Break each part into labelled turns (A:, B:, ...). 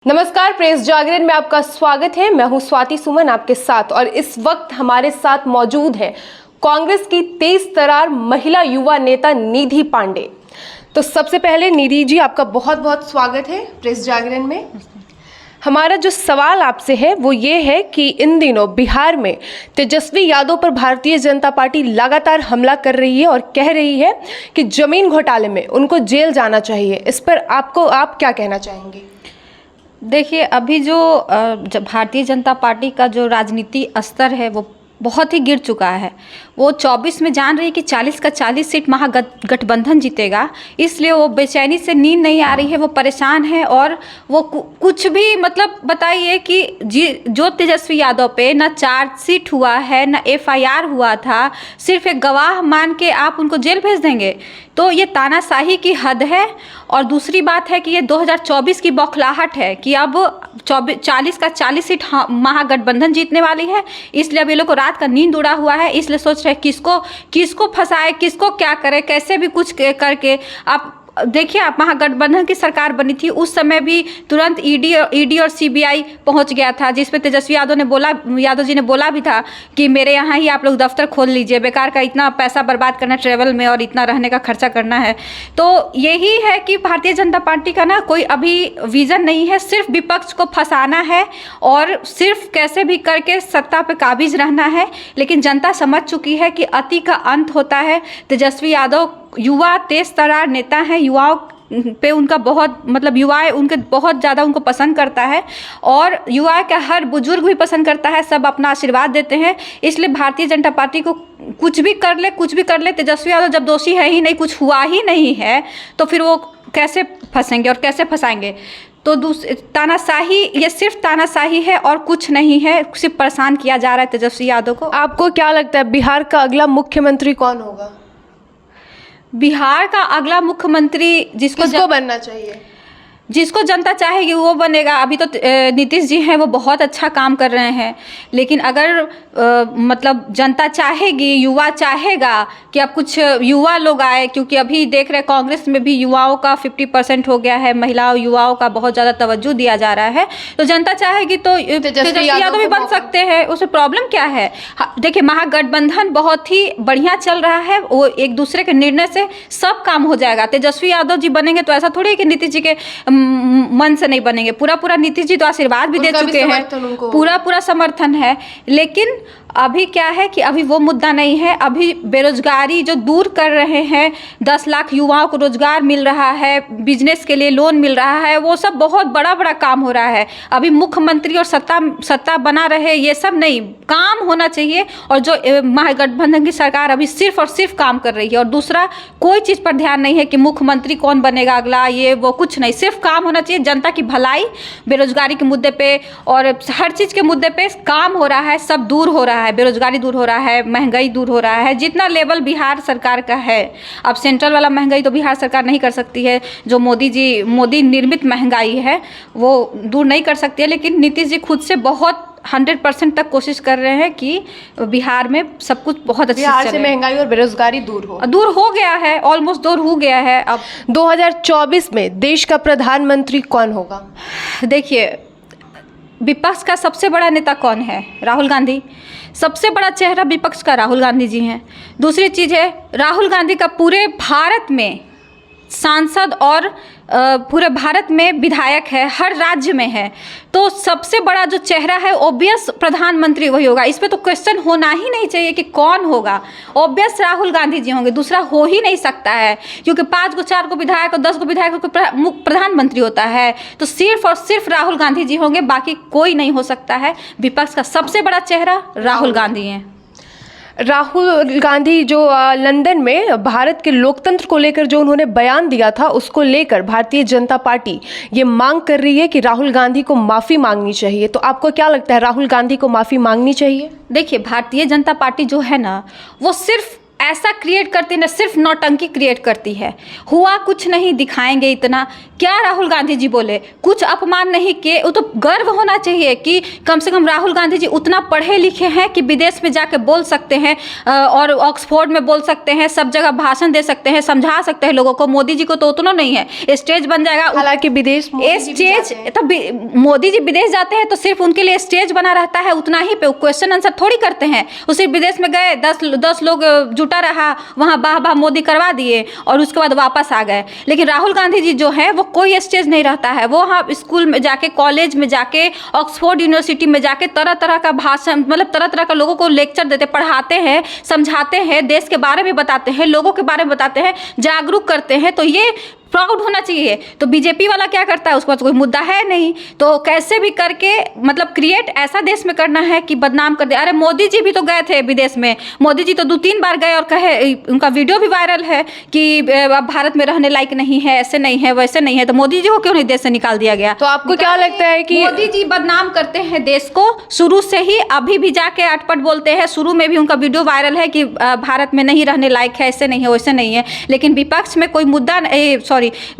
A: नमस्कार, प्रेस जागरण में आपका स्वागत है। मैं हूं स्वाति सुमन आपके साथ और इस वक्त हमारे साथ मौजूद है कांग्रेस की तेज तर्रार महिला युवा नेता निधि पांडे। तो सबसे पहले निधि जी, आपका बहुत बहुत स्वागत है प्रेस जागरण में। हमारा जो सवाल आपसे है वो ये है कि इन दिनों बिहार में तेजस्वी यादव पर भारतीय जनता पार्टी लगातार हमला कर रही है और कह रही है कि जमीन घोटाले में उनको जेल जाना चाहिए। इस पर आप क्या कहना चाहेंगे?
B: देखिए, अभी जो भारतीय जनता पार्टी का जो राजनीति स्तर है वो बहुत ही गिर चुका है। वो 24 में जान रही है कि 40 का 40 सीट महागठबंधन जीतेगा, इसलिए वो बेचैनी से नींद नहीं आ रही है, वो परेशान है। और वो कुछ भी मतलब बताइए कि जो तेजस्वी यादव पे ना चार्जशीट हुआ है ना FIR हुआ था, सिर्फ एक गवाह मान के आप उनको जेल भेज देंगे, तो ये तानाशाही की हद है। और दूसरी बात है कि ये 2024 की बौखलाहट है कि अब 40 का 40 सीट महागठबंधन जीतने वाली है, इसलिए अब ये लोग को रात का नींद उड़ा हुआ है। इसलिए सोच रहे हैं किसको फंसाए, किसको क्या करे, कैसे भी कुछ करके। आप देखिए, आप महागठबंधन की सरकार बनी थी, उस समय भी तुरंत ईडी और CBI पहुंच गया था, जिसपे तेजस्वी यादव जी ने बोला भी था कि मेरे यहाँ ही आप लोग दफ्तर खोल लीजिए, बेकार का इतना पैसा बर्बाद करना ट्रेवल में और इतना रहने का खर्चा करना है। तो यही है कि भारतीय जनता पार्टी का ना कोई अभी विजन नहीं है, सिर्फ विपक्ष को फंसाना है और सिर्फ कैसे भी करके सत्ता पे काबिज रहना है। लेकिन जनता समझ चुकी है कि अति का अंत होता है। तेजस्वी यादव युवा तेज तर्रार नेता है, युवाओं पे उनका बहुत मतलब युवाएं उनके बहुत ज़्यादा उनको पसंद करता है और युवा का हर बुजुर्ग भी पसंद करता है, सब अपना आशीर्वाद देते हैं। इसलिए भारतीय जनता पार्टी को कुछ भी कर ले, तेजस्वी यादव जब दोषी है ही नहीं, कुछ हुआ ही नहीं है, तो फिर वो कैसे फंसेंगे और कैसे फंसाएंगे? तो तानाशाही, ये सिर्फ तानाशाही है और कुछ नहीं है, सिर्फ परेशान किया जा रहा है तेजस्वी यादव को।
A: आपको क्या लगता है बिहार का अगला मुख्यमंत्री कौन होगा?
B: बिहार का अगला मुख्यमंत्री जिसको
A: बनना चाहिए,
B: जिसको जनता चाहेगी वो बनेगा। अभी तो नीतीश जी हैं, वो बहुत अच्छा काम कर रहे हैं, लेकिन अगर मतलब जनता चाहेगी, युवा चाहेगा कि अब कुछ युवा लोग आए, क्योंकि अभी देख रहे कांग्रेस में भी युवाओं का 50% हो गया है, महिलाओं युवाओं का बहुत ज़्यादा तवज्जो दिया जा रहा है। तो जनता चाहेगी तो तेजस्वी यादव भी बन सकते हैं, उसमें प्रॉब्लम क्या है? देखिए, महागठबंधन बहुत ही बढ़िया चल रहा है, वो एक दूसरे के निर्णय से सब काम हो जाएगा। तेजस्वी यादव जी बनेंगे तो ऐसा थोड़ी है कि नीतीश जी के मन से नहीं बनेंगे, पूरा नीतीश जी तो आशीर्वाद भी दे चुके हैं, पूरा समर्थन है। लेकिन अभी क्या है कि अभी वो मुद्दा नहीं है। अभी बेरोजगारी जो दूर कर रहे हैं, 10 लाख युवाओं को रोजगार मिल रहा है, बिजनेस के लिए लोन मिल रहा है, वो सब बहुत बड़ा काम हो रहा है। अभी मुख्यमंत्री और सत्ता बना रहे, ये सब नहीं, काम होना चाहिए। और जो महागठबंधन की सरकार अभी सिर्फ और सिर्फ काम कर रही है और दूसरा कोई चीज़ पर ध्यान नहीं है कि मुख्यमंत्री कौन बनेगा अगला, ये वो कुछ नहीं, सिर्फ काम होना चाहिए। जनता की भलाई, बेरोजगारी के मुद्दे पे और हर चीज़ के मुद्दे पे काम हो रहा है, सब दूर हो रहा है, बेरोजगारी दूर हो रहा है, महंगाई दूर हो रहा है, जितना लेवल बिहार सरकार का है। अब सेंट्रल वाला महंगाई तो बिहार सरकार नहीं कर सकती है, जो मोदी निर्मित महंगाई है वो दूर नहीं कर सकती है, लेकिन नीतीश जी खुद से बहुत 100% तक कोशिश कर रहे हैं कि बिहार में सब कुछ बहुत अच्छे
A: बिहार से महंगाई और बेरोजगारी दूर
B: हो गया है, ऑलमोस्ट दूर हो गया है। अब
A: 2024 में देश का प्रधानमंत्री कौन होगा?
B: देखिए, विपक्ष का सबसे बड़ा नेता कौन है? राहुल गांधी। सबसे बड़ा चेहरा विपक्ष का राहुल गांधी जी हैं। दूसरी चीज़ है, राहुल गांधी का पूरे भारत में सांसद और पूरे भारत में विधायक है, हर राज्य में है। तो सबसे बड़ा जो चेहरा है ऑब्वियस प्रधानमंत्री वही होगा। इस पे तो क्वेश्चन होना ही नहीं चाहिए कि कौन होगा, ऑब्वियस राहुल गांधी जी होंगे, दूसरा हो ही नहीं सकता है। क्योंकि 5 को 4 को विधायक और 10 को विधायक को प्रधानमंत्री होता है, तो सिर्फ और सिर्फ राहुल गांधी जी होंगे, बाकी कोई नहीं हो सकता है। विपक्ष का सबसे बड़ा चेहरा राहुल गांधी हैं।
A: राहुल गांधी जो लंदन में भारत के लोकतंत्र को लेकर जो उन्होंने बयान दिया था, उसको लेकर भारतीय जनता पार्टी ये मांग कर रही है कि राहुल गांधी को माफ़ी मांगनी चाहिए। तो आपको क्या लगता है, राहुल गांधी को माफ़ी मांगनी चाहिए?
B: देखिए, भारतीय जनता पार्टी जो है ना, वो सिर्फ ऐसा क्रिएट करती है ना, सिर्फ नौटंकी क्रिएट करती है। हुआ कुछ नहीं, दिखाएंगे इतना। क्या राहुल गांधी जी बोले, कुछ अपमान नहीं किए। वो तो गर्व होना चाहिए कि कम से कम राहुल गांधी जी उतना पढ़े लिखे हैं कि विदेश में जाके बोल सकते हैं, और ऑक्सफोर्ड में बोल सकते हैं, सब जगह भाषण दे सकते हैं, समझा सकते हैं लोगों को। मोदी जी को तो उतना नहीं है, स्टेज बन जाएगा।
A: हालांकि विदेश
B: स्टेज तो मोदी जी विदेश जाते हैं तो सिर्फ उनके लिए स्टेज बना रहता है, उतना ही पे क्वेश्चन आंसर थोड़ी करते हैं। वो सिर्फ विदेश में गए, 10 लोग जुटा रहा, वहाँ वाह वाह मोदी करवा दिए और उसके बाद वापस आ गए। लेकिन राहुल गांधी जी जो है वो कोई स्टेज नहीं रहता है। वो वहाँ स्कूल में जाके, कॉलेज में जाके, ऑक्सफोर्ड यूनिवर्सिटी में जाके तरह तरह का भाषण, मतलब तरह तरह का लोगों को लेक्चर देते, पढ़ाते हैं, समझाते हैं, देश के बारे में बताते हैं, लोगों के बारे में बताते हैं, जागरूक करते हैं। तो ये प्राउड होना चाहिए। तो बीजेपी वाला क्या करता है, उसके पास कोई मुद्दा है नहीं, तो कैसे भी करके मतलब क्रिएट ऐसा देश में करना है कि बदनाम कर दे। अरे मोदी जी भी तो गए थे विदेश में, मोदी जी तो 2-3 बार गए और कहे, उनका वीडियो भी वायरल है कि अब भारत में रहने लायक नहीं है, ऐसे नहीं है, वैसे नहीं है। तो मोदी जी को क्यों नहीं देश से निकाल दिया गया?
A: तो आपको क्या लगता है कि
B: मोदी जी बदनाम करते हैं देश को शुरू से ही, अभी भी जाके अटपट बोलते हैं। शुरू में भी उनका वीडियो वायरल है कि भारत में नहीं रहने लायक है, ऐसे नहीं है, वैसे नहीं है। लेकिन विपक्ष में कोई मुद्दा,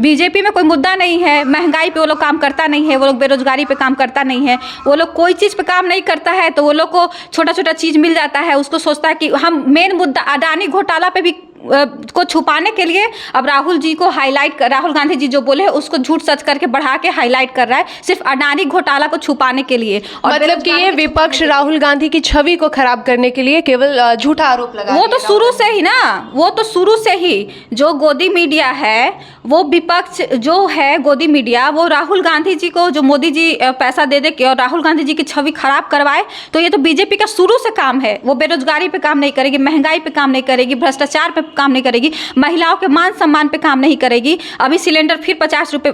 B: बीजेपी में कोई मुद्दा नहीं है। महंगाई पे वो लोग काम करता नहीं है, वो लोग बेरोजगारी पे काम करता नहीं है, वो लोग कोई चीज़ पे काम नहीं करता है। तो वो लोग को छोटा छोटा चीज़ मिल जाता है, उसको सोचता है कि हम मेन मुद्दा अडानी घोटाला पे भी को छुपाने के लिए अब राहुल जी को हाईलाइट कर, राहुल गांधी जी जो बोले उसको झूठ सच करके बढ़ा के हाईलाइट कर रहा है, सिर्फ अडानी घोटाला को छुपाने के लिए। और
A: मतलब कि ये विपक्ष राहुल गांधी की छवि को खराब करने के लिए केवल झूठा आरोप लगा।
B: वो तो शुरू से ही ना, वो तो शुरू से ही जो गोदी मीडिया है, वो विपक्ष जो है गोदी मीडिया, वो राहुल गांधी जी को, जो मोदी जी पैसा दे दे के और राहुल गांधी जी की छवि खराब करवाए। तो ये तो बीजेपी का शुरू से काम है। वो बेरोजगारी पे काम नहीं करेगी, महंगाई पे काम नहीं करेगी, भ्रष्टाचार पे काम नहीं करेगी, महिलाओं के मान सम्मान पे काम नहीं करेगी। अभी सिलेंडर फिर 50 रुपये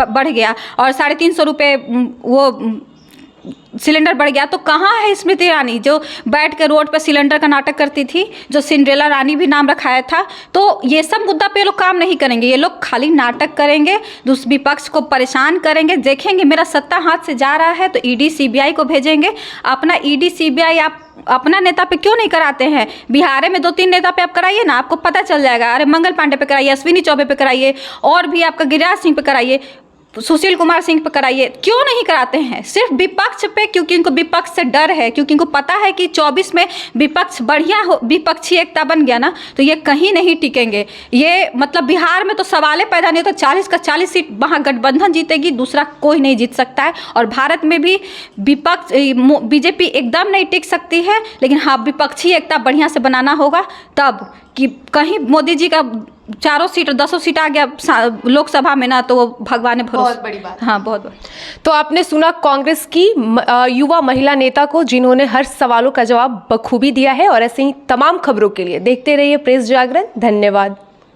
B: बढ़ गया और 350 रुपये वो सिलेंडर बढ़ गया। तो कहाँ है स्मृति ईरानी जो बैठ के रोड पे सिलेंडर का नाटक करती थी, जो सिंड्रेला रानी भी नाम रखाया था? तो ये सब मुद्दा पे लोग काम नहीं करेंगे, ये लोग खाली नाटक करेंगे, दूसरे विपक्ष को परेशान करेंगे। देखेंगे मेरा सत्ता हाथ से जा रहा है तो ईडी सीबीआई को भेजेंगे। अपना ईडी सीबीआई आप अपना नेता पे क्यों नहीं कराते हैं? बिहार में 2-3 नेता पे आप कराइए ना, आपको पता चल जाएगा। अरे मंगल पांडे पे कराइए, अश्विनी चौबे पे कराइए, और भी आपका गिरिराज सिंह पे कराइए, सुशील कुमार सिंह पे कराइए। क्यों नहीं कराते हैं? सिर्फ विपक्ष पे, क्योंकि इनको विपक्ष से डर है, क्योंकि इनको पता है कि 24 में विपक्ष बढ़िया हो, विपक्षी एकता बन गया ना, तो ये कहीं नहीं टिकेंगे। ये मतलब बिहार में तो सवाल पैदा नहीं होता। 40 का 40 सीट वहाँ गठबंधन जीतेगी, दूसरा कोई नहीं जीत सकता है। और भारत में भी विपक्ष, बीजेपी एकदम नहीं टिक सकती है। लेकिन हाँ, विपक्षी एकता बढ़िया से बनाना होगा, तब कि कहीं मोदी जी का 4 सीट और 10 सीट आ गया लोकसभा में ना, तो वो भगवान भरोसे।
A: बहुत बड़ी बात।
B: हाँ, बहुत बड़ी।
A: तो आपने सुना कांग्रेस की युवा महिला नेता को, जिन्होंने हर सवालों का जवाब बखूबी दिया है। और ऐसे ही तमाम खबरों के लिए देखते रहिए प्रेस जागरण। धन्यवाद।